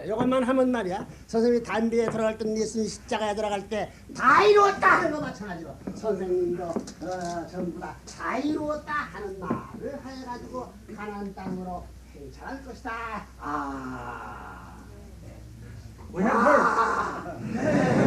이것만 하면 말이야. 선생님이 담비에 들어갈 때 예수님 십자가에 들어갈 때 다 이루었다 하는 거 마찬가지로 선생님도 전부 다 이루었다 하는 말을 해가지고 가나안 땅으로 행차할 것이다. We have heard.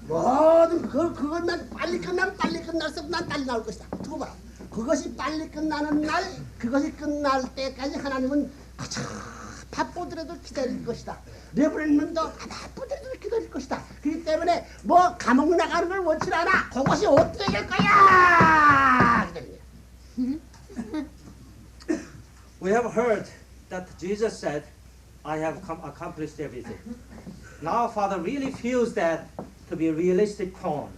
모든 그것만 빨리 끝나면 빨리 끝날수 없고 난 빨리 나올 것이다. 두고 봐라. 그것이 빨리 끝나는 날, 그것이 끝날 때까지 하나님은 아차 바쁘더라도 기다릴 것이다. 레브렌먼도 바쁘더라도 기다릴 것이다. 그렇기 때문에 뭐 감옥 나가는 걸 원치 않아. 그것이 어떻게 될 거야. We have heard that Jesus said, I have accomplished everything. Now Father really feels that to be a realistic tone.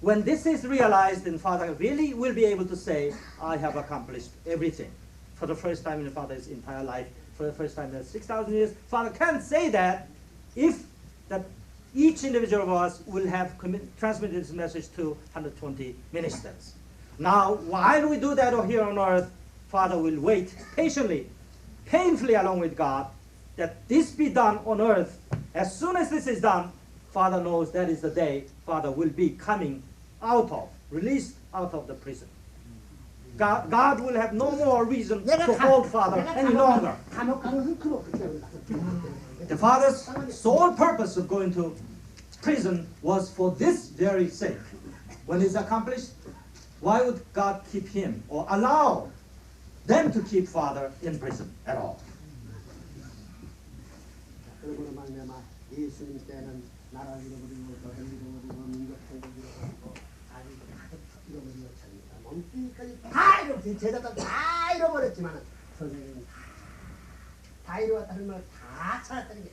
When this is realized, then Father really will be able to say, I have accomplished everything. For the first time in Father's entire life, for the first time in 6,000 years, Father can say that if that each individual of us will have transmitted this message to 120 ministers. Now, while we do that here on earth, Father will wait patiently, painfully along with God, that this be done on earth. As soon as this is done, Father knows that is the day Father will be coming released out of the prison. God will have no more reason to hold Father any longer. The Father's sole purpose of going to prison was for this very sake. When it's accomplished, why would God keep him or allow them to keep Father in prison at all? 예수님 때는 나라를 잃어버리고 교회를 잃어버리고 민족 행복을 잃어버리고 아직도 가득 잃어버렸습니다. 몸뚱이까지 다 잃어버렸지. 제자들 다 잃어버렸지만 선생님은 다 잃어왔다는 말 다 찾았다는 게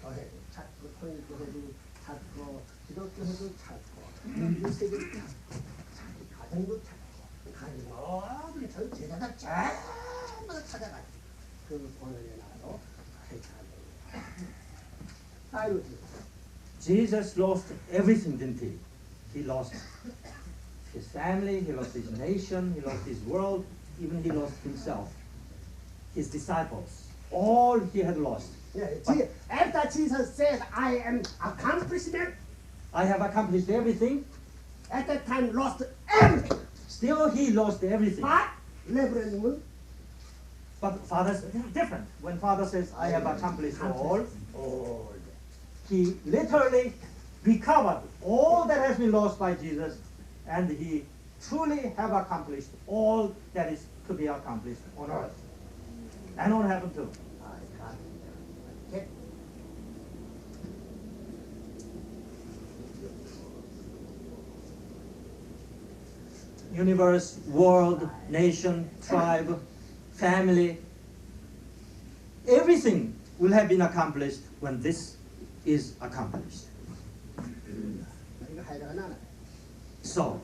교회도 찾고 통일교회도 찾고 기독교회도 찾고 민주세계도 찾고 자기 가정도 찾고 가진 모든 전 제자들 전부 다 찾아가지고 그 오늘의 나라로 행차하는 Jesus lost everything, didn't he? He lost his family, he lost his nation, he lost his world, even he lost himself, his disciples. All he had lost. After Jesus said, I am accomplishment, I have accomplished everything. at that time lost everything. Still he lost everything. But 레브렌님은 But Father's different. When Father says, I have accomplished all, he literally recovered all that has been lost by Jesus, and he truly have accomplished all that is to be accomplished on earth and on heaven too. Universe, world, nation, tribe, family, everything will have been accomplished when this is accomplished. So,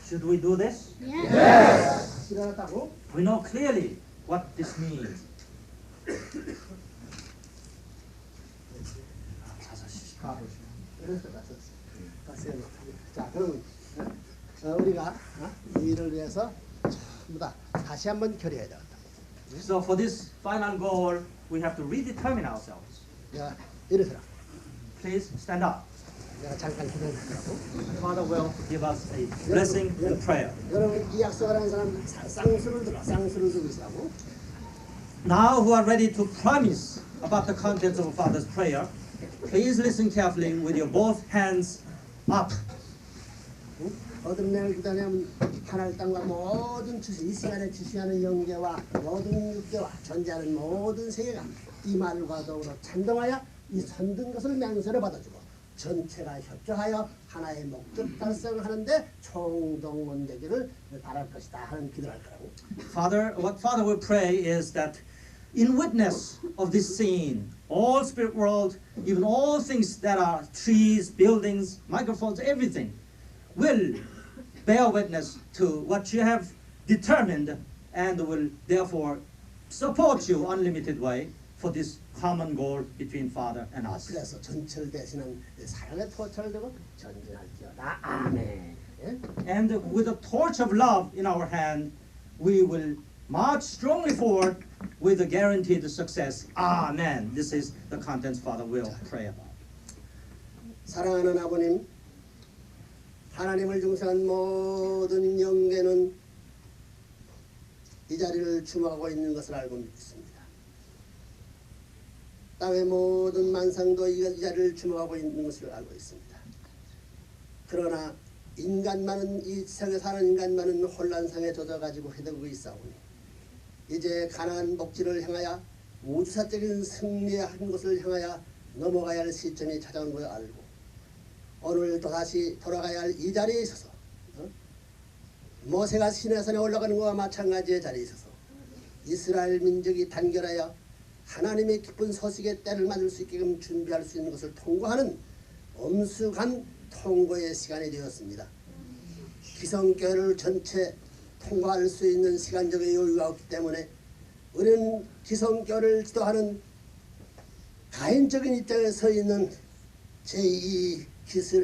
should we do this? Yes. We know clearly what this means. 자, 그럼 우리가 이 일을 위해서 전부 다 다시 한번 결의해야 된다. So for this final goal, we have to redetermine ourselves. 내가 일어서라. Please stand up. 내가 잠깐 기도해드리라고. Father will give us a blessing and prayer. 여러분 이 약속하는 사람 쌍수를 들어. 쌍수를 들고 있으라고. Now who are ready to promise about the contents of Father's prayer, please listen carefully with your both hands up. 어둠 내를 기다리면 하늘 땅과 모든 주시 이 시간에 주시하는 영계와 모든 육계와 존재하는 모든 세계가 이 말과 더불어 찬동하여 이 선든 것을 맹세를 받아주고 전체가 협조하여 하나의 목적 달성을 하는데 총동원되기를 바랄 것이다 하는 기도를 할 거라고. Father, what Father will pray is that in witness of this scene, all spirit world, even all things that are trees, buildings, microphones, everything, will bear witness to what you have determined and will therefore support you unlimited way for this common goal between Father and us. 그래서 전철 대신은 사랑의 토철 되고 전진할지어다. 아멘. And with a torch of love in our hand, we will march strongly forward with a guaranteed success. Amen. This is the contents Father will pray about. 사랑하는 아버님, 하나님을 중시하는 모든 영계는 이 자리를 주목하고 있는 것을 알고 믿습니다. 땅의 모든 만상도 이 자리를 주목하고 있는 것을 알고 있습니다. 그러나 인간만은 이 세상에 사는 인간만은 혼란상에 젖어가지고 헤매고 있사오니 이제 가나안 복지를 향하여 우주사적인 승리한 것을 향하여 넘어가야 할 시점이 찾아온 걸 알고 오늘 또다시 돌아가야 할 이 자리에 있어서 모세가 시내산에 올라가는 것과 마찬가지의 자리에 있어서 이스라엘 민족이 단결하여 하나님의 기쁜 소식의 때를 맞을 수 있게끔 준비할 수 있는 것을 통과하는 엄숙한 통과의 시간이 되었습니다. 기성교회를 전체 통과할 수 있는 시간적인 여유가 없기 때문에 우리는 기성교회를 지도하는 가인적인 입장에 서 있는 제2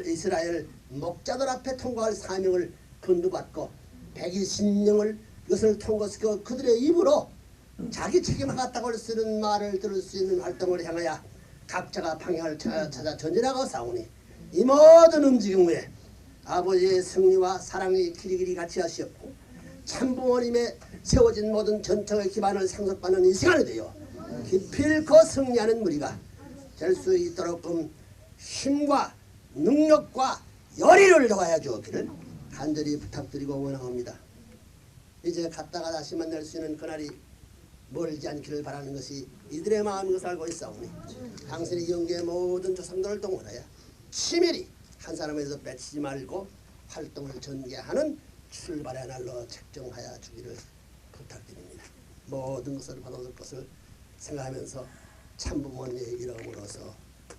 이스라엘 목자들 앞에 통과할 사명을 건두받고 120명을 이것을 통과시켜 그들의 입으로 자기 책임을 갖다고 쓰는 말을 들을 수 있는 활동을 향하여 각자가 방향을 찾아 전진하고 싸우니 이 모든 움직임 후에 아버지의 승리와 사랑의 길이길이 같이 하시었고 참부모님의 세워진 모든 전통의 기반을 상속받는 이 시간이 되어 기필코 승리하는 무리가 될 수 있도록 힘과 능력과 열의를 더하여 주었기를 간절히 부탁드리고 원합니다. 이제 갔다가 다시 만날 수 있는 그날이 멀지 않기를 바라는 것이 이들의 마음인 것을 알고 있사오니 당신의 영계의 모든 조상들을 동원하여 치밀히 한 사람에서 빼치지 말고 활동을 전개하는 출발의 날로 책정하여 주기를 부탁드립니다. 모든 것을 받아들 것을 생각하면서 참부모님의 이름으로서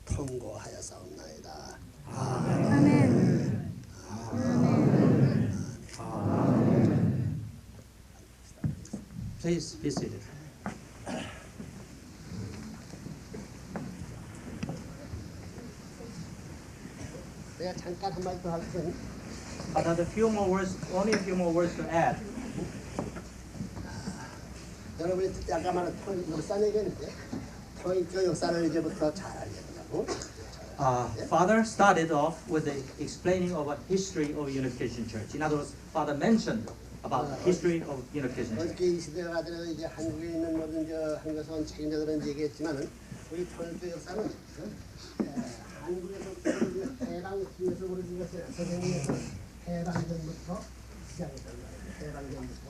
통고하여 싸움나이다. 아멘. 아멘. 아멘. Please be seated. 내가 잠깐 한 말 더 할 테니 Another few more words, only a few more words to add. 여러분이 아까 말한 역사 얘기했는데 통일교 역사를 이제부터 잘 알게 된다고. Father started off with the explaining of a history of Unification Church. In other words, Father mentioned about the history of Unification Church. 어저께 이 시대가 되는 이제 한국에 있는 모든 한국에서 온 책임자들은 얘기했지만은 우리 통일교 역사는 한국에서 해방팀에서 우리 것을 선생님에서 해방전부터 시작했던 거예요. 해방전부터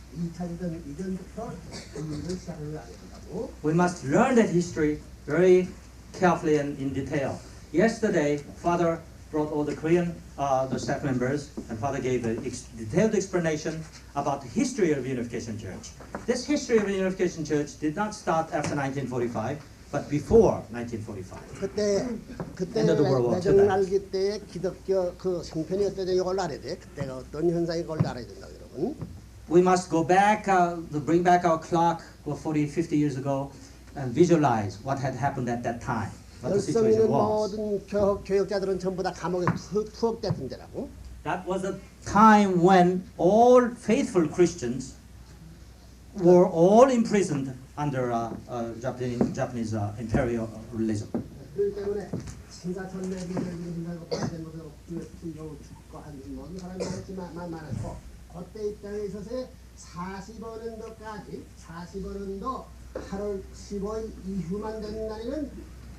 2차전 이전부터 우리를 시작을 하게 된다고. We must learn that history very carefully and in detail. Yesterday, Father brought all the Korean the staff members, and Father gave a detailed explanation about the history of Unification Church. This history of Unification Church did not start after 1945, but before 1945. 그때 End of the World War II. 내정 알기 때의 기독교 그 형편이 어떠냐 이걸 알아야 돼. 그때가 어떤 현상이 그걸 알아야 된다 여러분. We must go back, bring back our clock 40, 50 years ago, and visualize what had happened at that time, what the 열성 situation 있는 was. 모든 교역자들은 전부 다 감옥에 투옥됐던 데라고. That was a time when all faithful Christians were all imprisoned under Japanese imperialism. 그렇기 때문에 신사천내기를 이루고 받은 것으로 풀고 죽고 하는 모든 사람이 많았고 그때 입장에 있어서 45년도까지 45년도 8월 15일 이후만 되는 날에는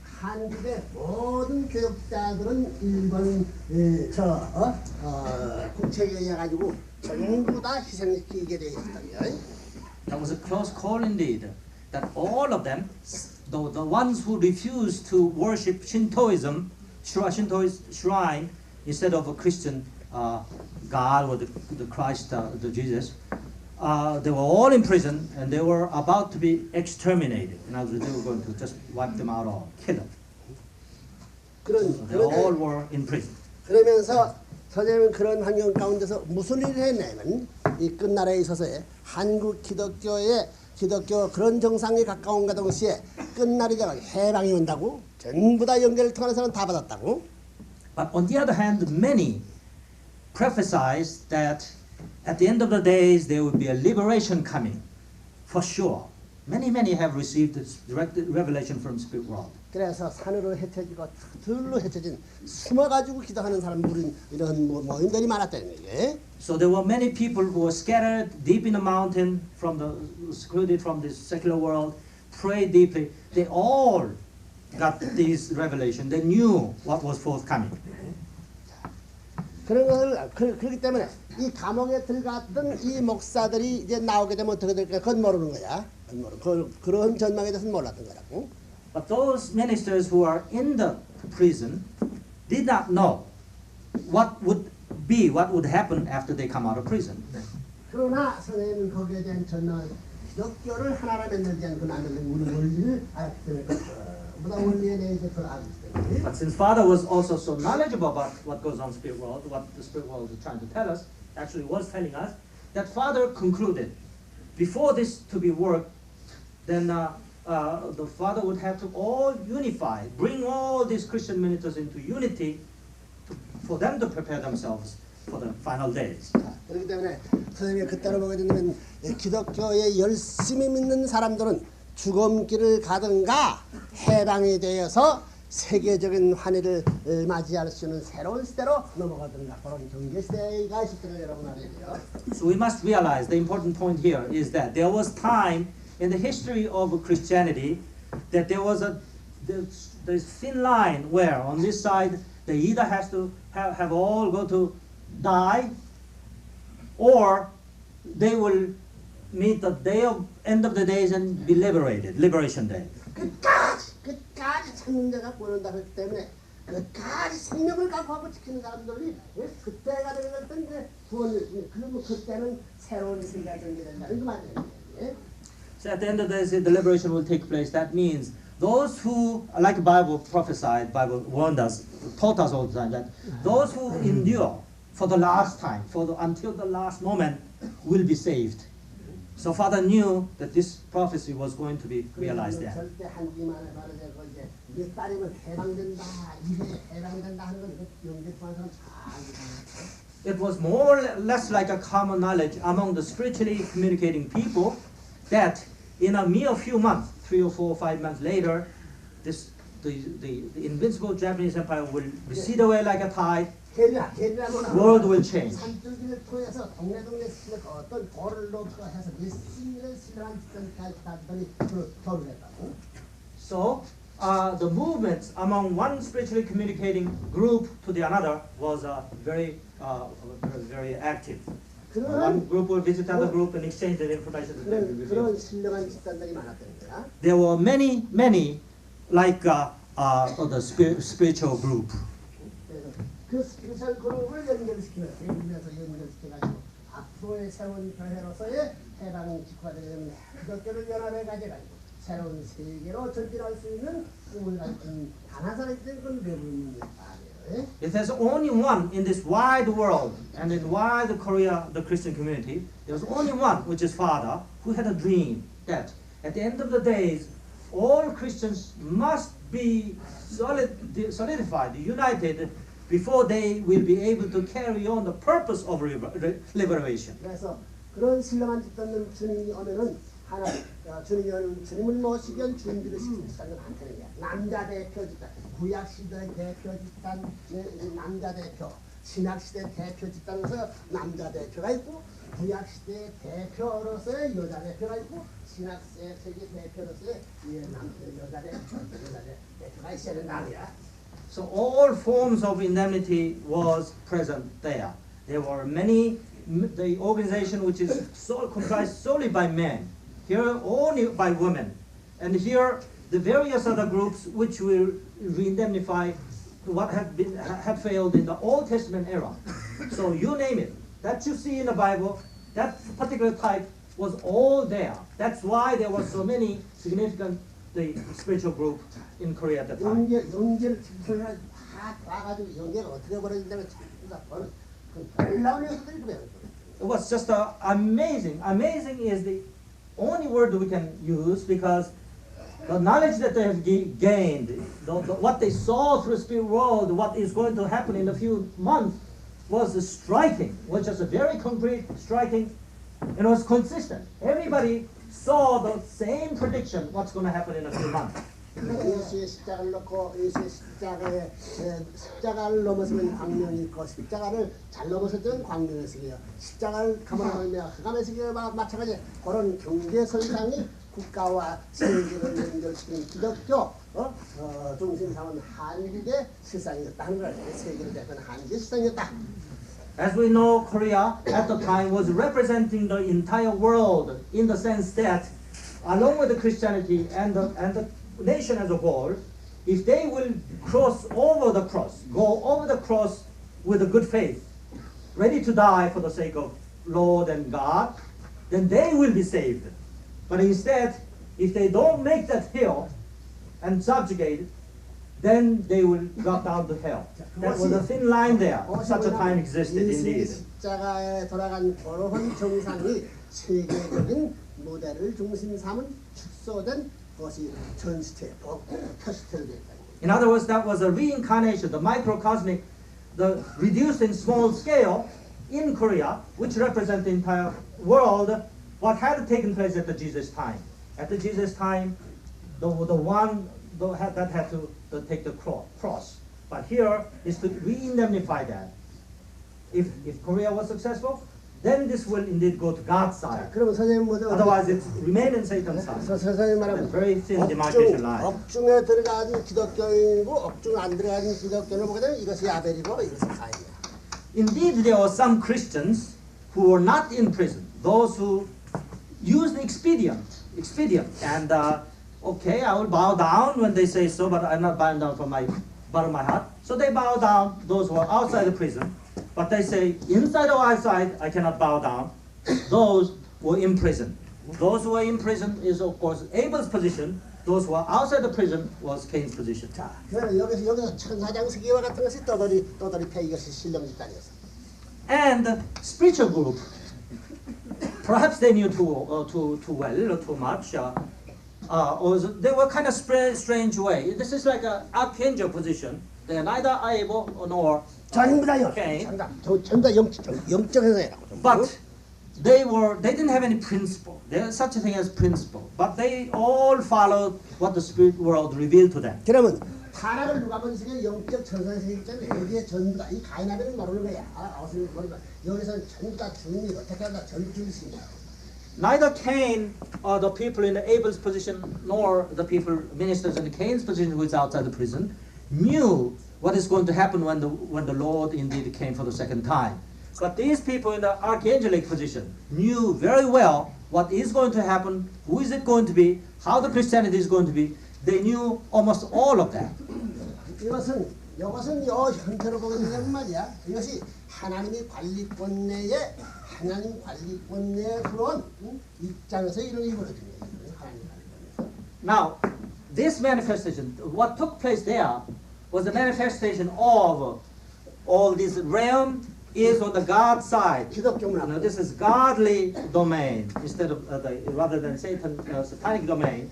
한국의 모든 교역자들은 일본 국책에 의해 가지고 전부 다 희생시키게 되어 있었다고요. That was a close call indeed. That all of them, the ones who refused to worship Shintoism, Shintoist shrine instead of a Christian God or the Christ, the Jesus, they were all in prison and they were about to be exterminated. In other words, they were going to just wipe them out all, kill them. So they all were in prison. 그러면서 선생님은 그런 환경 가운데서 무슨 일을 했냐면 이 끝날에 있어서의 한국 기독교 그런 정상에 가까운 가 동시에 끝날이 되고 해방이 온다고 전부 다 연결을 통해서는 다 받았다고. But on the other hand, many prophesied that at the end of the days there will be a liberation coming, for sure. Many have received this direct revelation from spirit world. 그래서 산으로 흩어지고 들로 흩어진 숨어가지고 기도하는 사람들은 이런 모임들이 많았다는 얘기예요. So there were many people who were scattered deep in the mountain, from the secluded from this secular world, prayed deeply. They all got this revelation. They knew what was forthcoming. 그렇기 때문에 이 감옥에 들어갔던 이 목사들이 이제 나오게 되면 어떻게 될까? 그건 모르는 거야. 그런 전망에 대해서는 몰랐던 거라고. But those ministers who are in the prison did not know what would happen after they come out of prison. 그러나 선생님은 거기에 대한 전망, 기독교를 하나로 만들지 않고 나는 우리 원리를 알기 때문에 보다 원리에 대해서 더 알기 때문에. But since Father was also so knowledgeable about what goes on in the spirit world, what the spirit world is trying to tell us, actually was telling us, that Father concluded, before this to be worked, then the Father would have to all unify, bring all these Christian ministers into unity for them to prepare themselves for the final days. 그렇기 때문에 선생님이 그때로 보게 되면 기독교에 열심히 믿는 사람들은 죽음길을 가든가 해방이 되어서 세계적인 환희를 맞이할 수 있는 새로운 시대로 넘어가든가 그런 경제 시대가 있을 때를 여러분 알아야 돼요. So we must realize the important point here is that there was time in the history of Christianity that there was this thin line where on this side they either has to have all go to die, or they will meet the day of end of the days and be liberated, liberation day. 끝까지 생명자가 보낸다 그렇기 때문에 끝까지 생명을 갖고 지키는 사람들이 그때가 되는 건 이제 구원을 그러면 그때는 새로운 세계가 전개된다는 그 말이에요. So at the end of the day, the liberation will take place. That means those who, like the Bible prophesied, Bible warned us, taught us all the time, that those who endure for the last time, until the last moment, will be saved. So Father knew that this prophecy was going to be realized there. 절대 한기만에 바르되고 이제 몇 달이면 해방된다, 이제 해방된다 하는 건 영계 통한 사람 잘 알고. It was more or less like a common knowledge among the spiritually communicating people that in a mere few months, 3 or 4 or 5 months later, the invincible Japanese empire will recede away like a tide. World will change. 산줄기를 통해서 동네 어떤 돌을 놓고 해서 몇십년을 신랑한 짓까지 돌을 했다고. So the movements among one spiritually communicating group to the another was very active. One group will visit another group and exchange their information. 그런 신령한 집단들이 많았던 거야. There were many like the spiritual group. 그 스피리추얼 그룹을 연결시켜가지고 앞으로의 새로운 교회로서의 해방 직화되는 기독교를 연합해 가져가지고 새로운 세계로 전진할 수 있는 꿈을 가진 단한 사람이 된 건 외국인 아니에요. If there's only one in this wide world and in wide Korea, the Christian community, there's only one, which is Father, who had a dream that at the end of the days, all Christians must be solidified, united, before they will be able to carry on the purpose of liberation. 그래서 그런 신령한 집단들 주님이 오면은 주님을 모시기 위한 준비를 시키는 집단은 많다는 거야. 남자 대표 집단, 구약 시대 대표 집단, 남자 대표, 신약 시대 대표 집단에서 남자 대표가 있고, 구약 시대 대표로서의 여자 대표가 있고, 신약 세계 대표로서의 여자 대표가 있어야 된다 거야. So all forms of indemnity was present there. There were many, the organization which is comprised solely by men, here only by women, and here the various other groups which will re-indemnify what had failed in the Old Testament era. So you name it, that you see in the Bible, that particular type was all there. That's why there were so many significant spiritual group in Korea at the time. 연계를 집중해서 다 와가지고 연계가 어떻게 벌어진다는 놀라운 녀석들이 그래요. It was just amazing. Amazing is the only word we can use, because the knowledge that they have gained, what they saw through the spirit world, what is going to happen in a few months, was striking, was just a very concrete, striking, and was consistent. Everybody saw the same prediction what's going to happen in a few months. 예수의 십자가를 놓고 예수의 십자가를 넘어서면 광명이 있고 십자가를 잘 넘어섰던 광명의 세계요. 십자가를 감으로 흑암의 세계와 마찬가지 그런 경계선상이 국가와 세계를 연결시키는 기독교 중심 삼은 한국의 실상이었다 하는 걸 세계를 대표하는 한국의 실상이었다. As we know, Korea at the time was representing the entire world in the sense that, along with the Christianity and the nation as a whole, if they will cross over the cross, go over the cross with a good faith, ready to die for the sake of Lord and God, then they will be saved. But instead, if they don't make that hill and subjugate, then they will drop down to hell. That was a thin line there. Such a time existed 예수의 indeed. 십자가에 돌아간 그러한 정상이 세계적인 모델을 중심 삼은 축소된 것이 전시체, 표시체로 되어 있다. In other words, that was a reincarnation, the microcosmic, the reduced in small scale in Korea, which represent the entire world, what had taken place at the Jesus time. At the Jesus time, the one that had to take the cross. But here is to re-indemnify that. If Korea was successful, then this will indeed go to God's side. 그러면 선생님 모두 Otherwise, it remain in Satan's side. 선생님 말하면 Very thin demarcation line. 억중에 들어간 기독교인이고 억중 안 들어간 기독교를 보게 되면 이것이 아벨이고 이것이 가인이야. Indeed, there were some Christians who were not in prison. Those who used expedient, and okay, I will bow down when they say so, but I'm not bowing down from my bottom of my heart. So they bow down. Those who are outside the prison, but they say inside or outside, I cannot bow down. Those who were in prison. Those who were in prison is of course Abel's position. Those who are outside the prison was Cain's position. 자, 그러면 여기서 천사장 세계와 같은 것이 떠돌이 패 이것이 신령 집단이었어. And the spiritual group, perhaps they knew too well or too much. Or they were kind of strange way. This is like an archangel position. They are neither Abel nor 전부 다요. Cain. 전부 다 영적 회사라고. But they didn't have any principle. There's such a thing as principle. But they all followed what the spirit world revealed to them. 그러면 타락을 누가 번지게 영적 천사세계 있잖아요. 여기에 전부 다 이 가인아벨을 모르는 거야. 어서 모르면 여기서는 전부 다 주인이 어떻게 한다 전주의식이야. Neither Cain or the people in Abel's position, nor the people ministers in Cain's position who is outside the prison, knew what is going to happen when the Lord indeed came for the second time. But these people in the archangelic position knew very well what is going to happen, who is it going to be, how the Christianity is going to be. They knew almost all of that. 이것은 요 형태로 보게 되면 말이야. 이것이 하나님 관리권 내에 그런 입장에서 이런 일이 벌어집니다. 하나님 관리권에서. Now, this manifestation, what took place there, was a manifestation of all this realm is on the God side. 기독교 문화. This is godly domain instead of rather than satanic domain,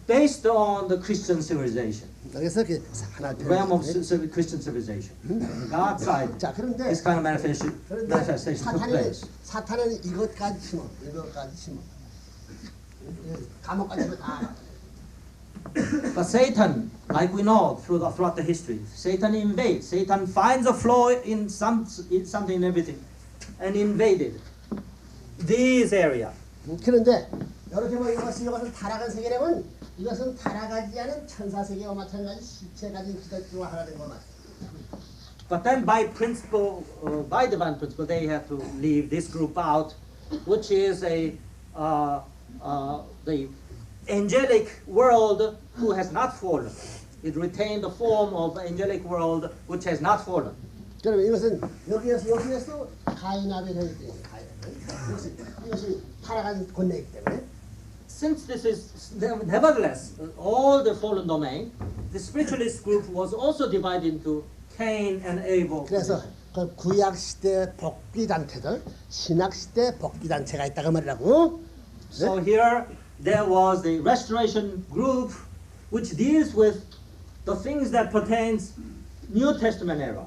based on the Christian civilization. 그래서 그 하나 Realm of Christian civilization. God side. 자, 그런데 This kind of manifestation took place. 사탄은 이것까지 심어. 감옥까지 심어 다. But Satan, like we know throughout the history, Satan invades. Satan finds a flaw in something in everything, and invaded this area. 그런데 이렇게 보면 이것은 타락한 세계라면 이것은 타락하지 않은 천사 세계와 마찬가지 실체 가진 기독교와 하나 된 것만. But then by principle, by divine principle, they have to leave this group out, which is the angelic world who has not fallen. It retained the form of the angelic world which has not fallen. 그러면 이것은 여기에서 가인아벨 형태, 이것이 타락한 권내이기 때문에. Since this is nevertheless all the fallen domain, the spiritualist group was also divided into Cain and Abel. 그래서 그 구약 시대 복귀 단체들, 신약 시대 복귀 단체가 있다고 말이라고. So here there was the restoration group which deals with the things that pertains New Testament era.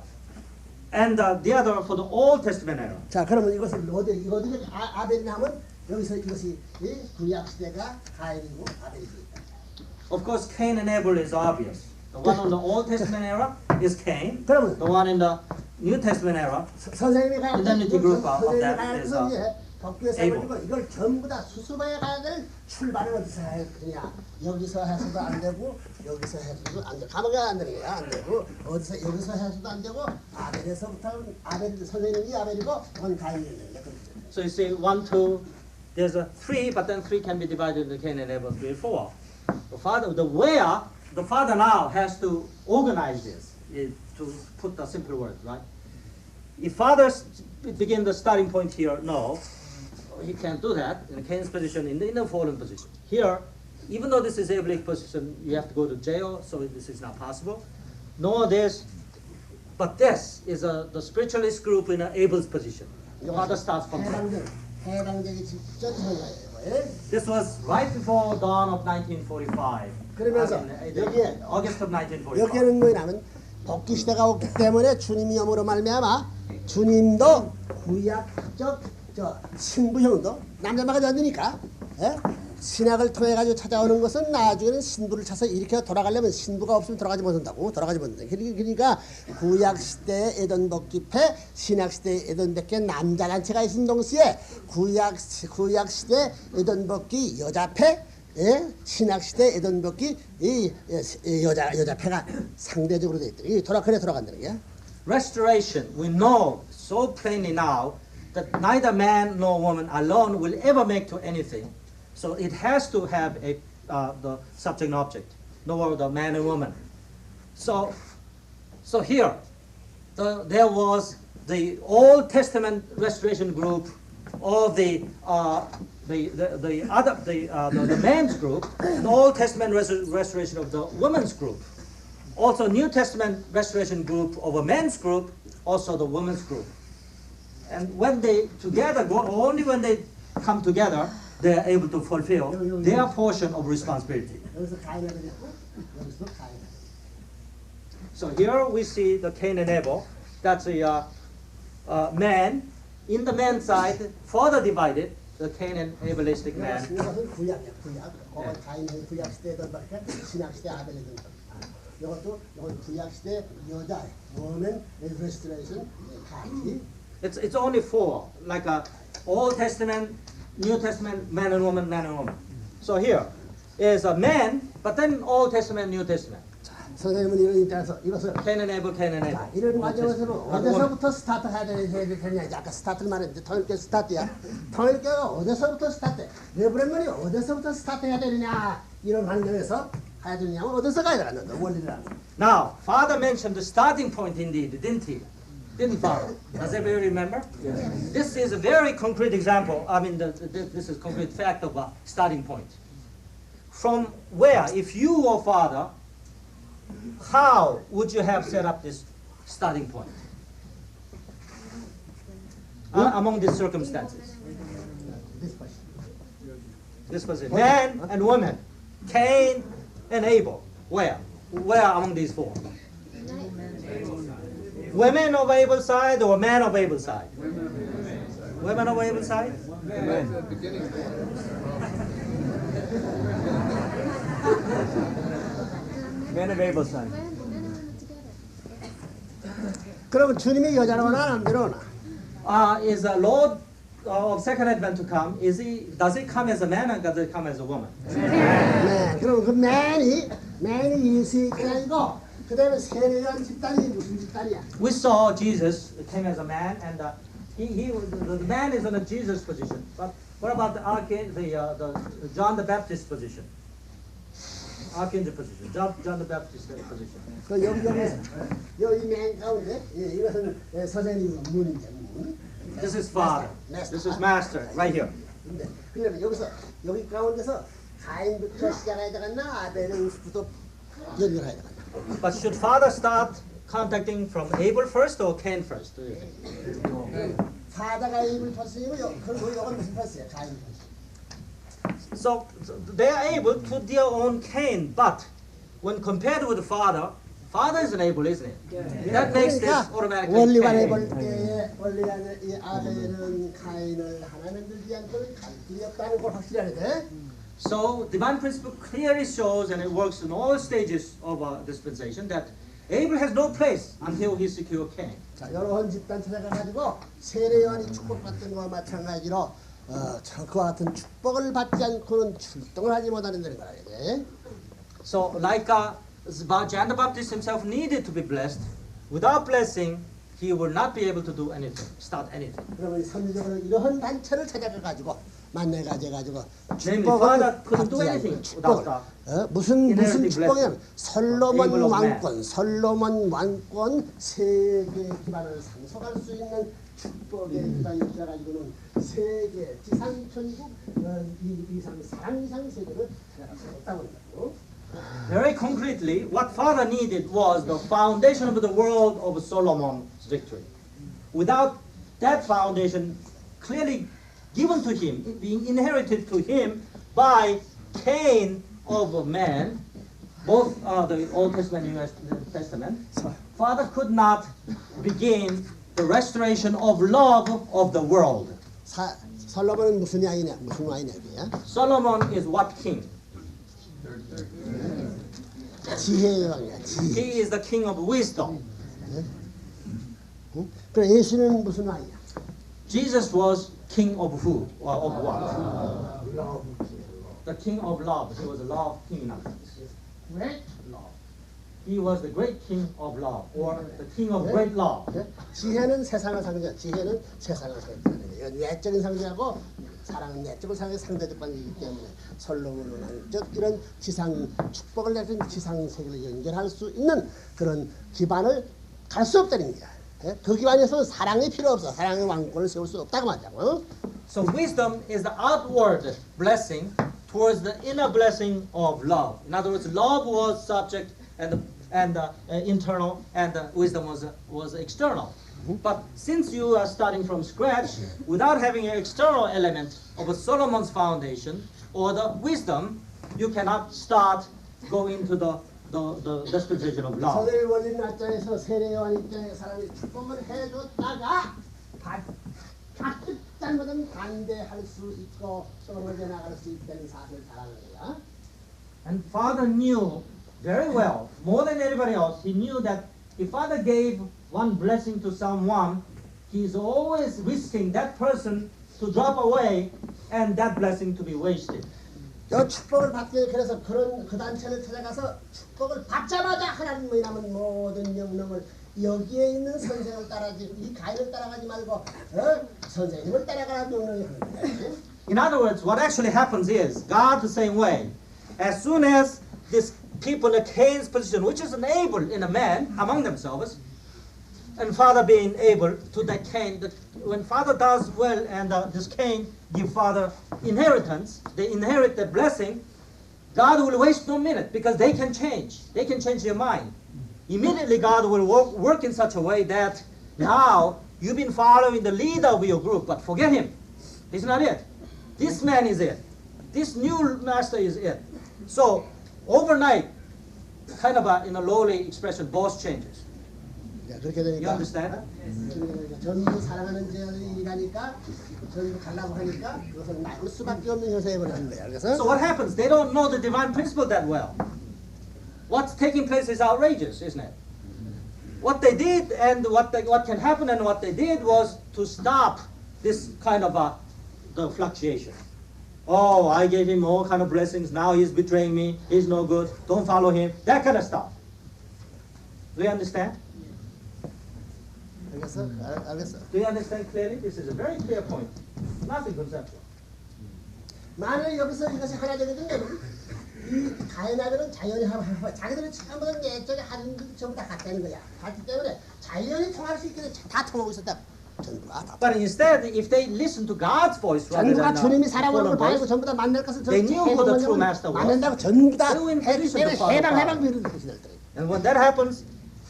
and the other for the Old Testament era. 자, 그러면 이것을 어디 아벨이냐 하면 여기서 이것이 이 구약 시대가 가인이고 아벨이다. Of course, Cain and Abel is obvious. The one on the Old Testament era is Cain. 그러면 The one in the New Testament era, 선생님이 가야 Indemnity group of that is, 법규에서 Abel. 가지고 이걸 전부 다 수습해야 가야 될 출발을 어디서 해야 되냐? 여기서 해서도 안 되고 여기서 해서도 안 돼. 감옥에 안 되는 거야. 안 되고 어디서 여기서 해서도 안 되고 아벨에서부터는 아벨 선생님이 아벨이고 그건 가인이었는데 그렇죠. so you see 1, 2, there's a 3, but then 3 can be divided into Cain and Abel, 3, 4. The father now has to organize this, to put the simple words, right? If father begin the starting point here, no, he can't do that. In Cain's position, in the fallen position. Here, even though this is Abelic position, you have to go to jail, so this is not possible. Nor this, but this is the spiritualist group in Abel's position. Father starts from there. 해방되기 직전 선거예요. This was right before dawn of 1945. 그러면서 여기에 August of 1945. 여기에는 뭐냐면 복귀 시대가 왔기 때문에 주님이 영으로 말미암아 주님도 구약적 신부형도 남자마가 안 되니까 신약을 통해 가지고 찾아오는 것은 나중에는 신부를 찾아서 이렇게 돌아가려면 신부가 없으면 돌아가지 못한다고 그러니까 구약 시대의 에덴 복귀패 신약 시대의 에덴 복귀 남자 단체가 있은 동시에 구약 시대 에덴 복귀 여자패 신약 시대 에덴 복귀 이 여자패가 상대적으로 돼 있다. 이 돌아간다는 게. Restoration, we know so plainly now that neither man nor woman alone will ever make to anything. So it has to have the subject and object, nor the man and woman. So here, there was the Old Testament restoration group, or the man's group, and Old Testament restoration of the women's group. Also, New Testament restoration group of a men's group, also the women's group. And when they together go, only when they come together, they are able to fulfill their portion of responsibility. 여기서 가인을 했고 여기서 가인. So here we see the Cain and Abel. That's a man. In the man's side, further divided, the Cain and Abelistic man. 이것은 구약이야, 구약. 그건 가인의 구약 시대던 밖에 신약 시대 아벨이던 것. 이건 구약 시대 여자, woman restoration 가인. It's only 4, like Old Testament, New Testament, man and woman, man and woman. So here is a man, but then Old Testament, New Testament. 선생님은 이런 입장에서 이것을 Cain and Abel, Cain and Abel. 이런 과정에서는 어디서부터 스타트 해야 되냐? 아까 스타트를 말했는데 통일교 스타트야. 통일교가 어디서부터 스타트? 레브런만이 어디서부터 스타트 해야 되느냐? 이런 관점에서 해야 되느냐면 어디서 가야 되느냐? 원리라는. Now, Father mentioned the starting point indeed, didn't he? Didn't Father? Does everybody remember? Yes. This is a very concrete example. I mean, this is a concrete fact of a starting point. From where, if you were Father, how would you have set up this starting point? Among these circumstances. This was it. Man and woman. Cain and Abel. Where? Where among these 4? Women of Abel's side or man of Abel's side? Women of Abel's side? Men of Abel's side. 그러면 주님이 여자로 오나 남자로 오나? Is the Lord of Second Advent to come? Does he come as a man or does he come as a woman? 네, 그럼 그 맨이 예수님이 아니고 그 다음에 세례요한 집단이 무슨 집단이야? We saw Jesus came as a man, and the man is in a Jesus position. But what about the John the Baptist position? Archangel position, John the Baptist position. 그 여기 맨 가운데 이것은 선생님 문인데 문. This is Father. This is Master, right here. 근데 그러면 여기 가운데서 가인부터 시작해야 되겠나 아벨부터 연결해야 되겠나? But should Father start contacting from Abel first or Cain first? Do you think? 사자가 입을 폈으니고 그리고 이건 무슨 폈어요? 가인 폈어요. So they are able to their own Cain, but when compared with the Father, Father is Abel, isn't it? That makes this 그러니까 automatically 원리관에 Cain. 볼 때에 원리관에 이 아벨은 가인을 하나 만들지 않고 갈 길이 없다는 걸 확실히 알아야 돼. So divine principle clearly shows, and it works in all stages of dispensation, that Abel has no place until he secures Cain. 자, 여러 집단 찾아가가지고 세례요한이 축복받던 것과 마찬가지로 그와 같은 축복을 받지 않고는 출동을 하지 못하는 거라 돼. So like John the Baptist himself needed to be blessed, without blessing, he would not be able to do anything, start anything. 그러면 선지적으로 이러한 단체를 찾아가가지고 만내 가져가지고 Namely, 축복을 Father couldn't do 받지 anything 않고 축복을 without 무슨 inheriting 축복이냐면 Able of 솔로몬 왕권 세계 기반을 상속할 수 있는 축복의 기반이 있어가지고는 세계 지상천국 이상 사랑 이상 세계를 찾아갈 수 없다고 한다고. Very concretely, what Father needed was the foundation of the world of Solomon's victory. Without that foundation clearly given to him, being inherited to him by Cain of man, both the Old Testament and New Testament, Father could not begin the restoration of love of the world. 솔로몬은 무슨 왕이냐? 무슨 왕이냐? Solomon is what king? 지혜의 왕이야. 지혜. He is the king of wisdom. 그럼 예수는 무슨 왕이야? Jesus was king of who? Or of what? The king of love. He was a love king. 왜? Love. He was the great king of love, or the king of great love. 지혜는 세상을 상징, 지혜는 세상을 상징하는 거예요. 내적인 상징하고 사랑은 내적인 상의 상대적 관계이기 때문에 솔로몬은 왕적 이런 지상 축복을 내준 지상 세계를 연결할 수 있는 그런 기반을 갈 수 없다는 거야. 그 기반에서는 사랑이 필요 없어. 사랑의 왕권을 세울 수 없다고 말하자고. So wisdom is the outward blessing towards the inner blessing of love. In other words, love was subject and internal, and wisdom was external. But since you are starting from scratch, without having an external element of a Solomon's foundation or the wisdom, you cannot start going into the dispensation of love. 서들 원리는 입장에서 세례요한 입장에 사람이 축복을 해줬다가 가뜩 잘못은 반대할 수 있고 떨어져 나갈 수 있다는 사실을 잘 아는 거야. And Father knew very well, more than anybody else, he knew that if Father gave one blessing to someone, he's always risking that person to drop away and that blessing to be wasted. 저 축복을 받기 위해 그래서 그 단체를 찾아가서 축복을 받자마자 하나님의 남은 모든 영령을 여기에 있는 선생을 따라지 이 가인을 따라가지 말고 선생님을 따라가라 명령이 하는 거예요. In other words, what actually happens is, God the same way, as soon as this people in Cain's position, which is enabled in a man among themselves, and Father being able to that Cain, when Father does well and this Cain give Father inheritance, they inherit the blessing, God will waste no minute because they can change their mind. Immediately God will work in such a way that now you've been following the leader of your group, but forget him. He's not it. This man is it. This new master is it. So overnight, kind of in a lowly expression, boss changes. 그렇게 You 되니까 understand? 전부 사랑하는 자들이 일하니까 전부 가려고 하니까 그것은 나올 수밖에 없는 현상이 벌어지는 거야. 그래서 So what happens? They don't know the divine principle that well. What's taking place is outrageous, isn't it? What they did and what can happen and what they did was to stop this kind of the fluctuation. Oh, I gave him all kind of blessings. Now he's betraying me. He's no good. Don't follow him. That kind of stuff. Do you understand? 알겠어. Do you understand clearly? This is a very clear point. Nothing conceptual. 만약 여기서 이것이 하나 되거든요. 이 가인아들은 자연이 자기들은 전부 다 내적인 하는 것 전부 다 같다는 거야. 같기 때문에 자연이 통할 수 있게 다 통하고 있었다. 전부가 다. But instead, if they listen to God's voice rather 전부가 than 주님이 the 살아오는 걸 voice, 바라고 전부 다 만날 것을 They knew who the true master was. 만난다고 전부 다 They were in 했기 position to 때문에 follow 해방 God. 이런 것이 될 거예요. And when that happens,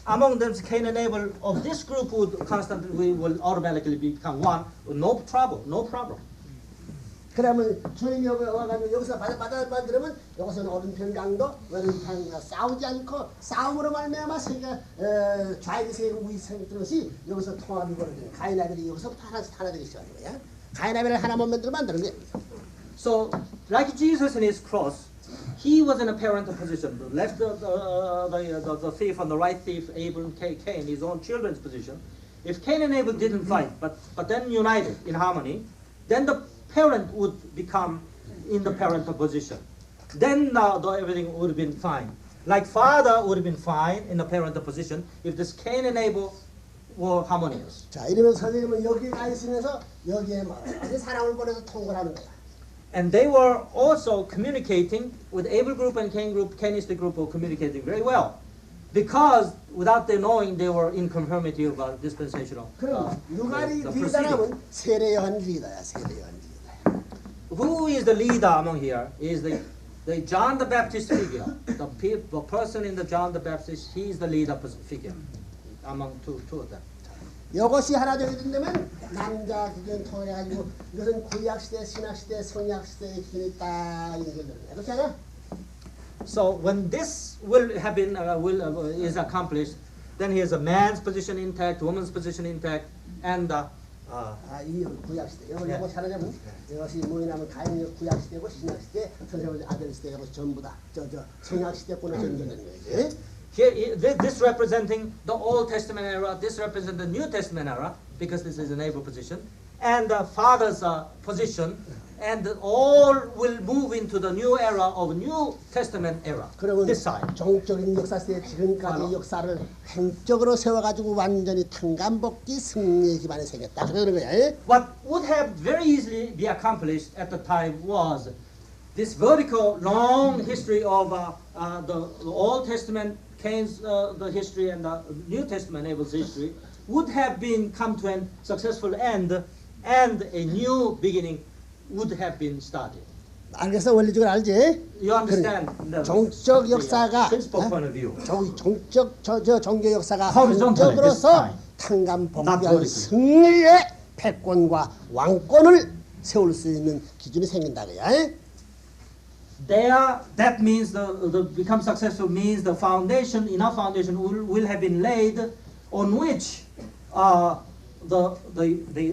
among them Cain and Abel of this group would constantly will automatically become one with no trouble, no problem. 그러면 주님이 여기 와가지고 여기서 받아 들으면 여기서는 오른편 강도 왼편 싸우지 않고 싸움으로 말미암아 세계가 좌익 세계가 우익 세계가 것이 여기서 통합이 벌어지는 가인아벨이 여기서부터 하나 되기 시작하는 거야. 가인아벨을 하나만 만드는 거야. So, like Jesus in his cross, he was in a parental position. The left the thief and the right thief, Abel and Cain, his own children's position. If Cain and Abel didn't fight, but then united in harmony, then the parent would become in the parental position. Then everything would have been fine. Like father would have been fine in the parental position if this Cain and Abel were harmonious. 자, 이러면 선생님은 여기 가 있으면서 여기에 많은 사람을 보내서 통과를 하는 거야. And they were also communicating with Abel group and Cain group. Cainistic group were communicating very well, because without their knowing, they were in conformity of dispensational. 그럼 누가 the 리더라면 세례요한 리더야, 세례요한 리더. Who is the leader among here? Is the John the Baptist figure, the person in the John the Baptist. He is the leader figure among two of them. 이것이 하나 되게 된다면 남자 기준 통해가지고 이것은 구약 시대, 신약 시대, 성약 시대의 기준이 딱 연결되는 거야. 그렇지 않아? So when this will have been is accomplished, then he has a man's position intact, woman's position intact, and 이 구약 시대. 이것이 하나 되면 이것이 뭐냐면 가인의 구약 시대고 신약 시대, 선생님 아들 시대 이것이 전부 다 성약 시대권에 연결되는 거지. Here, this representing the Old Testament era, this represents the New Testament era, because this is an Abel position, and the Father's position, and all will move into the new era of New Testament era. 그러면 This side. 종적인 역사 시대 지금까지 역사를 행적으로 세워가지고 완전히 탕감복귀 승리의 기반에 세웠다. 그러는 거야. What would have very easily be accomplished at the time was this vertical long history of the Old Testament, Cain's the history, and the New Testament Abel's history would have been come to a successful end, and a new beginning would have been started. 알겠어? 원리적으로 알지? You understand the 종적 역사가 principal point of view. 종적 종교 역사가 Horizontally, this 한적으로서 time. 탕감 Not 복귀한 vertically. 승리의 패권과 왕권을 세울 수 있는 기준이 생긴다 그야. That means the become successful means the foundation, enough foundation will have been laid on which the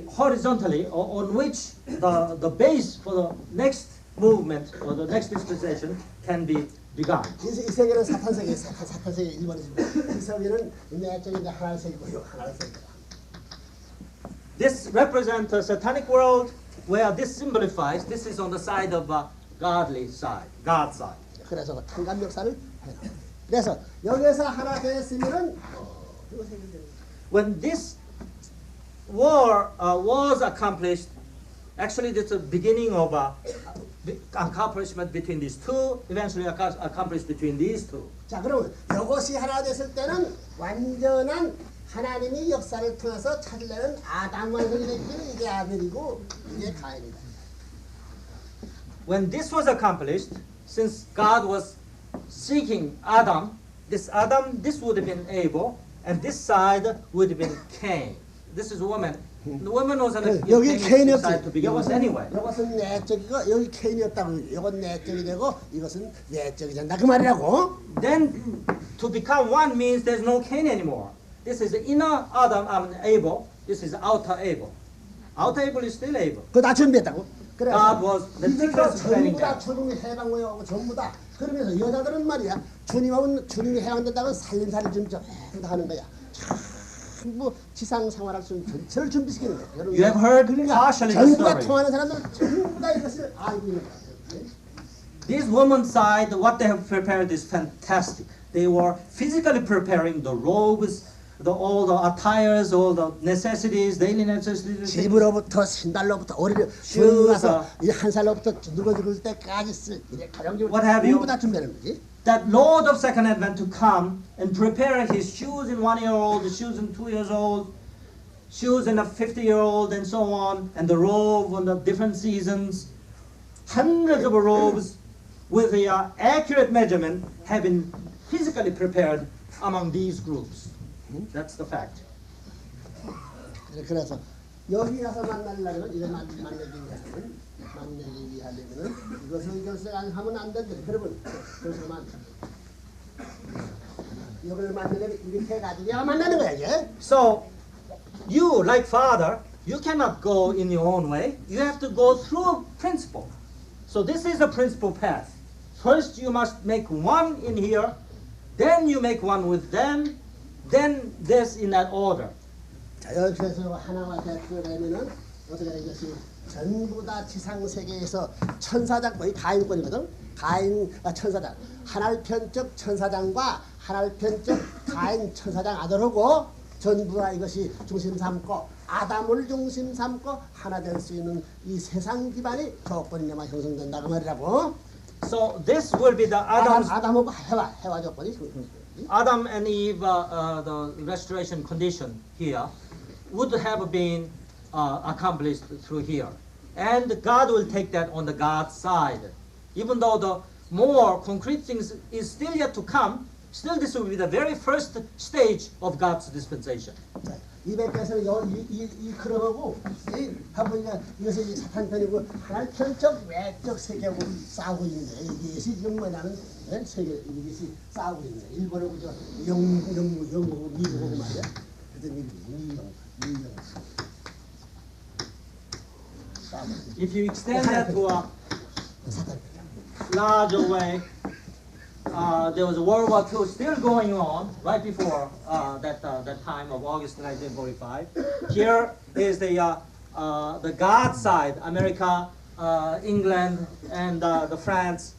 horizontally, on which the base for the next movement or the next dispensation can be begun. 이 세계는 사탄 세계, 사탄 세계 1번이고 이 세계는 내적인 하나의 세계고 하나의 세계다. This represents a satanic world where this symbolifies. This is on the side of godly side, God's side. 그래서 탕감 역사를 해요. 그래서 여기서 하나 됐으면은 When this war was accomplished, actually it's a beginning of accomplishment between these two, eventually accomplished between these two. 자, 그러면 이것이 하나 됐을 때는 완전한 하나님이 역사를 통해서 찾으려는 아담 완성이 됐기는 이게 아벨이고 이게 가인이다. When this was accomplished, since God was seeking Adam, this would have been Abel, and this side would have been Cain. This is a woman. The woman was on the 여기 side to begin with anyway. 이것은 내적이고 여기 케인이었다고 이건 내적이 되고 이것은 내적이 된다 그 말이라고. Then to become one means there's no Cain anymore. This is the inner Adam and Abel. This is outer Abel. Outer Abel is still Abel. 그거 다 준비했다고. God was 이들도 meticulously planning 전부 다 that. 주님이 해방하고 전부 다 그러면서 여자들은 말이야 주님이 해방된다고 살림살이 좀 하는 거야. 전부 지상 생활할 수 있는 전체를 준비시키는 거야. 여러분, You have heard partially the 전부 다 story. 통하는 사람들은 전부 다 이것을 알고 있는 거야. This woman's side, what they have prepared is fantastic. They were physically preparing the robes, all the attires, all the necessities, daily necessities. 집으로부터 신발로부터 어리를 Shoes, 와서 한 살로부터 늙어 죽을 때까지 쓸 이래 가정집을 What have you? 전부 다 준비하는 거지. That Lord of Second Advent to come and prepare his shoes in 1-year-old, the shoes in 2-years-old, shoes in a 50-year-old, and so on, and the robe on the different seasons. Hundreds of robes with the accurate measurement have been physically prepared among these groups. That's the fact. 그래서 여기 가서 만나려면 이거 만나기 위해서는 만나기 위하려면은 이것을 결석하면 안 된다. 그러면 그것을 이걸 만나려면 이렇게 해가지고 만나는 거야 이제. So, you, like father, you cannot go in your own way. You have to go through a principle. So this is a principle path. First you must make one in here, then you make one with them, then this in that order. 자 여기서 하나와 대표되면은 어떻게 되겠어요? 전부 다 지상 세계에서 천사장 거의 가인권이거든. 천사장 하나를 편적 천사장과 하나를 편적 가인 천사장 아들하고 전부 다 이것이 중심 삼고 아담을 중심 삼고 하나 될 수 있는 이 세상 기반이 조건이냐만 형성된다 그 말이라고. So this will be the 아담하고 해와 조건이 Adam and Eve, the restoration condition here would have been accomplished through here. And God will take that on the God's side. Even though the more concrete things is still yet to come, still this will be the very first stage of God's dispensation. 자, 200개에서는 이 그룹하고 해보니까 이것이 사탄 편이고 하나는 편적 외적 세계하고 싸우고 있는데 이것이 지금 뭐냐면 세계 이것이 싸우고 있는 일본하고 저 영국 미국하고 말이야. 그때 미영 If you extend that to a larger way, there was World War II still going on right before that time of August 1945. Here is the God side, America, England, and the France,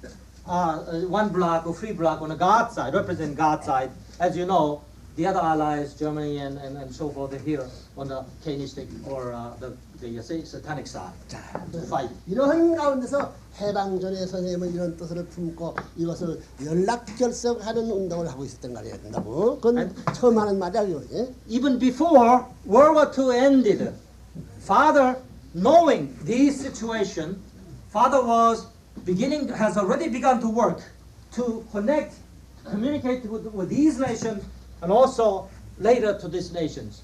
one block or free block on the God side, represent God side. As you know, the other allies, Germany and so forth, are here on the Canistic or the satanic side to fight. 이러한 가운데서 해방전의 선생님은 이런 뜻을 품고 이것을 연락결석하는 운동을 하고 있었던 거 아니겠다고. 그건 처음 하는 말이야. 예? Even before World War II ended, Father, knowing this situation, Father has already begun to work to connect, communicate with these nations and also later to these nations.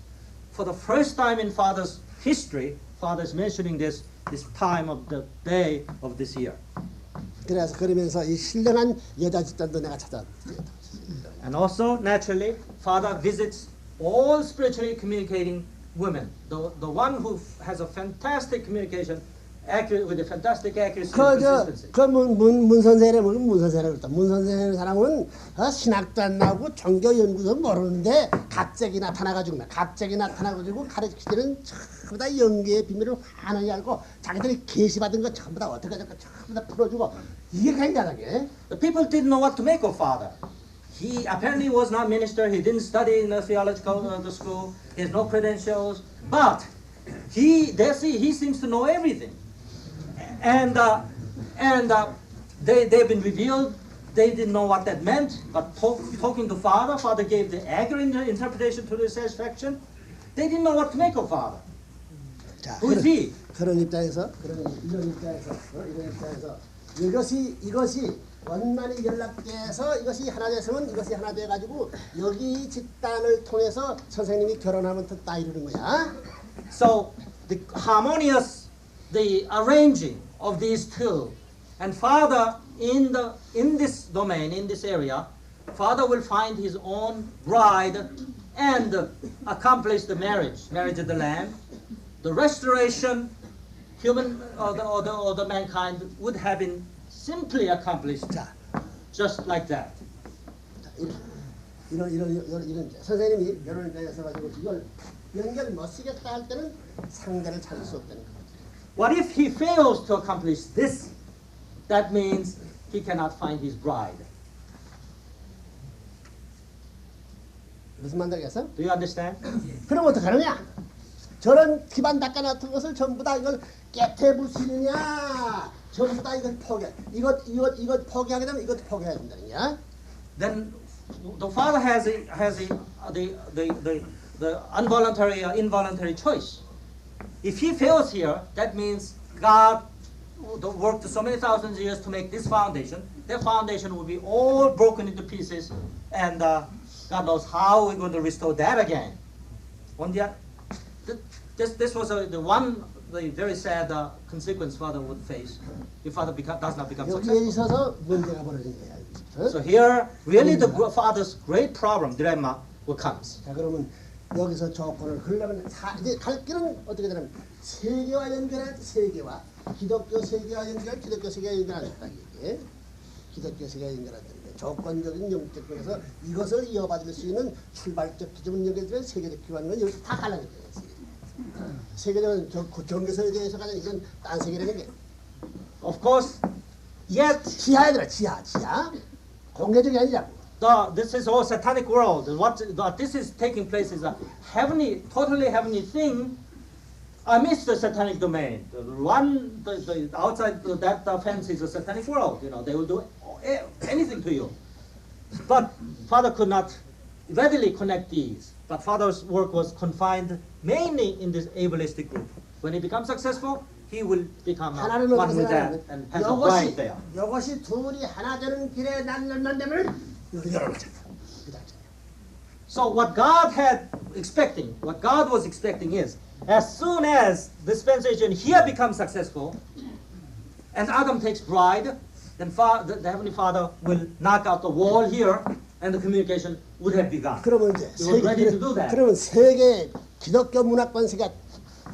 For the first time in Father's history, Father is mentioning this time of the day of this year. 그래서 그러면서 이 신령한 여자 집단도 내가 찾아. And also, naturally, Father visits all spiritually communicating women. The one who has a fantastic communication, with a fantastic accuracy and consistency. 문 선생이라는 사람은 신학도 안 나오고 종교 연구도 모르는데 갑자기 나타나가지고 가르치기는 전부 다 연계의 비밀을 환하게 알고 자기들이 계시받은 거 전부 다 어떻게 전부 다 풀어주고 이게 굉장한 게. The people didn't know what to make of Father. He apparently was not minister. He didn't study in the theological school. He has no credentials, but he seems to know everything. And they've been revealed. They didn't know what that meant, but talking to Father gave the accurate interpretation to their satisfaction. They didn't know what to make of Father. 자, Who is he? 이런 입장에서 이것이 원만히 연락돼서 이것이 하나 됐으면 이것이 하나 돼가지고 여기 집단을 통해서 선생님이 결혼하면 다 이루는 거야. So the harmonious, the arranging of these two, and Father in this domain, in this area, Father will find his own bride and accomplish the marriage of the Lamb. The restoration, human or the mankind would have been simply accomplished just like that. 이런 선생님이 여론에 대해서 가지고 이걸 연결 못 쓰겠다 할 때는 상대를 찾을 수 없다는 거죠. What if he fails to accomplish this? That means he cannot find his bride. 무슨 말 되겠어? Do you understand? 그럼 어떻게 하느냐? 저런 기반 닦아놨던 것을 전부 다 이걸 깨태 부수느냐? 전부 다 이걸 포기해. 이것 포기하게 되면 이것도 포기해야 된다는 거야. Then the father has the involuntary involuntary choice. If he fails here, that means God worked so many thousands of years to make this foundation. That foundation will be all broken into pieces, and God knows how we're going to restore that again. On the this was the one the very sad consequence father would face if father does not become 여기에 successful. 있어서 문제가 벌어진 거야. 어? So here, really the father's great problem, dilemma, will comes. 자 그러면 여기서 조건을 그러려면 이제 갈 길은 어떻게 되냐면 세계와 연결할 세계와 기독교 세계와 연결할 기독교 세계와 연결하겠다 이게 기독교 세계와 연결한다는데 조건적인 영적 면에서 이것을 이어받을 수 있는 출발적 기준을 연결해서 세계적 기관은 여기서 다 갈라졌어요. 세계적인 종교서에 대해서 가장 이건 딴 세계라는 게 Of course, yet 지하에 들어 지하 공개적이 아니라고. this is all satanic world. What this is taking place is a heavenly, totally heavenly thing amidst the satanic domain. The outside that fence is a satanic world. You know, they will do anything to you. But Father could not readily connect these. But Father's work was confined mainly in this ableistic group. When he becomes successful, he will become 하나는 one 어떻게 with that 생각하냐면 and has a bride there. 이것이 둘이 하나 되는 길에 날만되면 이걸 열어놓자. So what God was expecting is, as soon as dispensation here becomes successful, and Adam takes bride, then the Heavenly Father will knock out the wall here, and the communication would have begun. 그러면 이제 He was ready to do that. 그러면 세계 기독교 문화권 세계가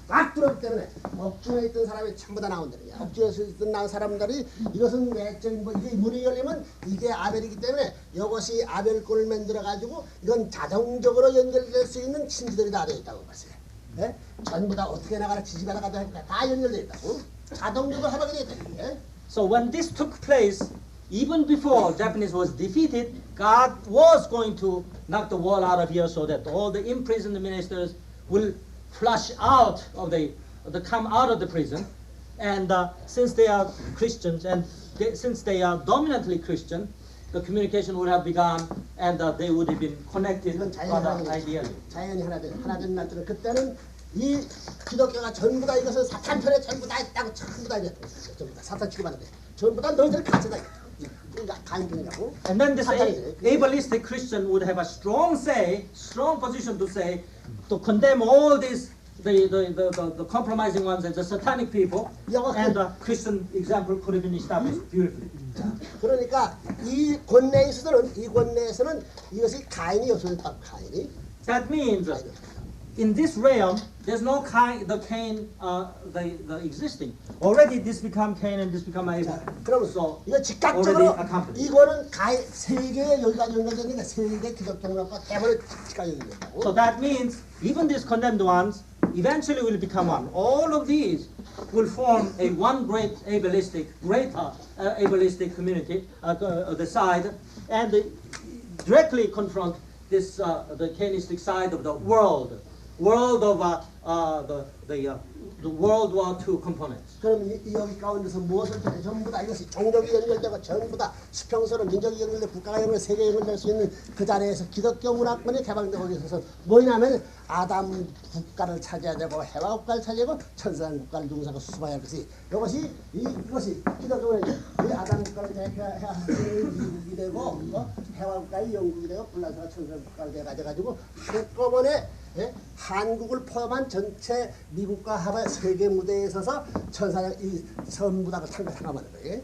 꽉 들어오기 때문에 옥중에 있던 사람이 전부 다 나온다는 거야. 옥중에서 있던 나온 사람들이 이것은 내적인 뭐 이게 문이 열리면 이게 아벨이기 때문에 이것이 아벨권을 만들어 가지고 이건 자동적으로 연결될 수 있는 친지들이 다 되어 있다고 봤어요. 예? 전부 다 어떻게 나가라 지지가 나가다 다 연결되어 있다고. 자동적으로 하게 되어 있다. 예? So when this took place, even before Japanese was defeated, God was going to knock the wall out of here so that all the imprisoned ministers will flush out of the come out of the prison, and since they are Christians and since they are dominantly Christian, the communication would have begun and they would have been connected rather ideally. 자연이 하나 된 날들은 그때는 이 기독교가 전부 다 이것은 사탄 편에 전부 다 있다고 전부 다 이랬던 거예요. 전부 다 사탄 취급하는데 전부 다 너희들 가짜다. 그러니까 간증이라고. And then this ableistic Christian would have a strong position to say, to condemn all these the compromising ones as the satanic people, and the Christian example could have been established beautifully. 그러니까 이 권내에서는 이것이 가인이 없어졌다. 가인이. That means in this realm, there's no Cain, the existing. Already this become Cain and this become Abel. 그러면 So 이거 already 즉각적으로 accomplished. 이거는 세계에 여기가 연결되니까 세계 기독교문화과 대본에 즉각 연결된다고. So that means even these condemned ones eventually will become one. All of these will form a one great ableistic community, the side, and directly confront this the Cainistic side of the world of the World War II components. 그럼 여기 가운데서 무엇을 통해 전부 다 이것이 종족이 연결되고 전부 다 수평선으로 민족이 연결되고 국가가 연결되고 세계가 연결될 수 있는 그 자리에서 기독교 문화권이 개방되고 있어서 뭐냐면 아담 국가를 차지해야 되고 해와 국가를 차지하고 천상 국가를 누군가가 수습해야 할 것이 이것이 기독교 문화권 이 아담 국가를 대표해야 미국이 되고 해와 국가의 영국이 되고 불란서가 천상 국가를 돼가지고 한꺼번에 한국을 포함한 전체 미국과 합의 세계 무대에 서서 천사장 이 전부 다 참가하는 거예요.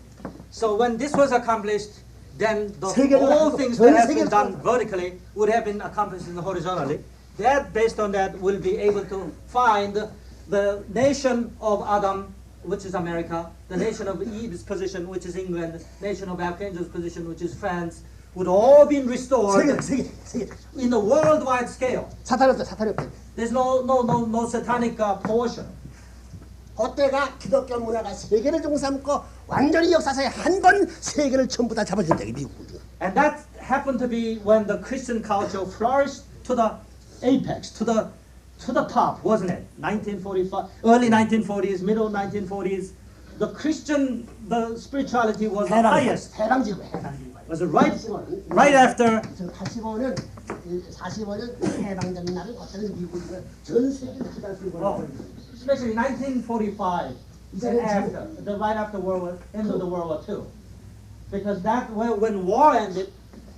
So when this was accomplished, then 세계를 all things that have been 세계를 done vertically would have been accomplished horizontally. That, based on that, will be able to find the nation of Adam, which is America, the nation of Eve's position, which is England, nation of Archangel's position, which is France, would all be restored 세계. in the worldwide scale. 사탄이 없다. There's no satanic portion. 그때가 기독교 문화가 세계를 중삼고 완전히 역사상에 한 번 세계를 전부 다 잡아준다. 미국이. And that happened to be when the Christian culture flourished to the apex, to the top, wasn't it? 1945, early 1940s, middle 1940s. The spirituality was the highest. 해방지구. Was right after. 45년 해방되는 날은 그때는 미국이 전 세계를 지배하고 Especially 1945, and after, right after end of the World War II, because that when war ended,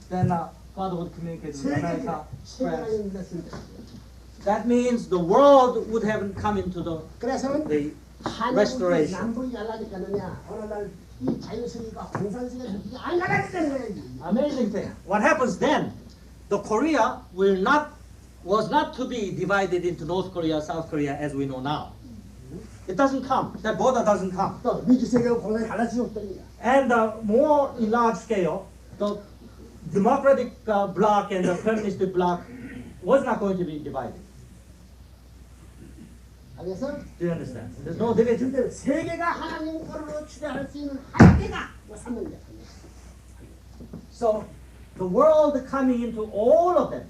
then Father would communicate with America, France. that means the world would have come into 그래서는 the 한국이 restoration. 남북이 갈라니까는요 어느 날 이 자유주의가 공산주의가 이게 안 갈라진다는 거예요. Amazing thing. What happens then? The Korea was not to be divided into North Korea, South Korea as we know now. It doesn't come. That border doesn't come. 또 민주세계가 공산이 갈라질 수 없다는 거야. And more in large scale, the democratic bloc and the communist bloc was not going to be divided. 알겠어? Do you understand? There's no division. 근데 세계가 하나님 거로 추대할 수 있는 한계가 뭐 3년이야. So the world coming into all of them.